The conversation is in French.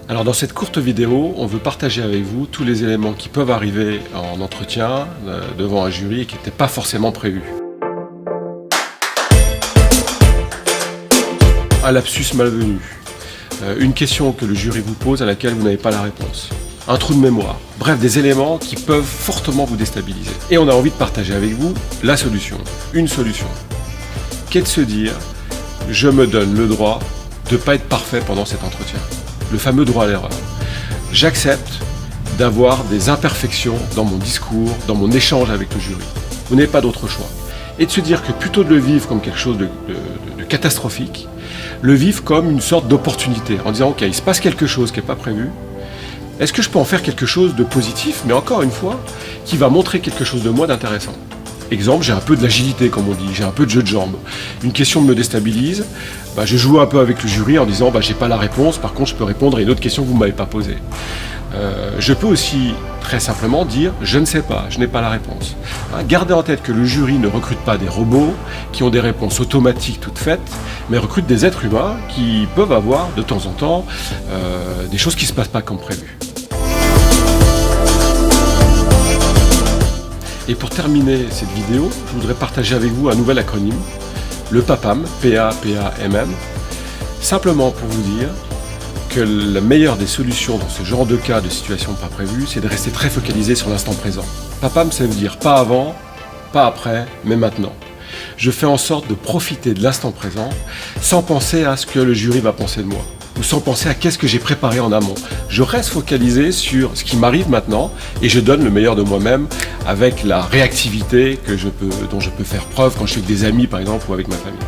Alors dans cette courte vidéo, on veut partager avec vous tous les éléments qui peuvent arriver en entretien devant un jury et qui n'étaient pas forcément prévus. Un lapsus malvenu, une question que le jury vous pose à laquelle vous n'avez pas la réponse, un trou de mémoire, bref des éléments qui peuvent fortement vous déstabiliser. Et on a envie de partager avec vous la solution, une solution, qui est de se dire « je me donne le droit de ne pas être parfait pendant cet entretien ». Le fameux droit à l'erreur. J'accepte d'avoir des imperfections dans mon discours, dans mon échange avec le jury. Vous n'avez pas d'autre choix. Et de se dire que plutôt de le vivre comme quelque chose de catastrophique, le vivre comme une sorte d'opportunité, en disant ok, il se passe quelque chose qui n'est pas prévu, est-ce que je peux en faire quelque chose de positif, mais encore une fois, qui va montrer quelque chose de moi d'intéressant. Exemple, j'ai un peu de l'agilité, comme on dit, j'ai un peu de jeu de jambes. Une question me déstabilise, je joue un peu avec le jury en disant j'ai pas la réponse, par contre je peux répondre à une autre question que vous ne m'avez pas posée. Je peux aussi très simplement dire je ne sais pas, je n'ai pas la réponse. Gardez en tête que le jury ne recrute pas des robots qui ont des réponses automatiques toutes faites, mais recrute des êtres humains qui peuvent avoir de temps en temps des choses qui ne se passent pas comme prévu. Et pour terminer cette vidéo, je voudrais partager avec vous un nouvel acronyme, le PAPAM, P-A-P-A-M-M, simplement pour vous dire que la meilleure des solutions dans ce genre de cas de situation pas prévue, c'est de rester très focalisé sur l'instant présent. PAPAM, ça veut dire pas avant, pas après, mais maintenant. Je fais en sorte de profiter de l'instant présent sans penser à ce que le jury va penser de moi, ou sans penser à qu'est-ce que j'ai préparé en amont. Je reste focalisé sur ce qui m'arrive maintenant et je donne le meilleur de moi-même avec la réactivité dont je peux faire preuve quand je suis avec des amis par exemple ou avec ma famille.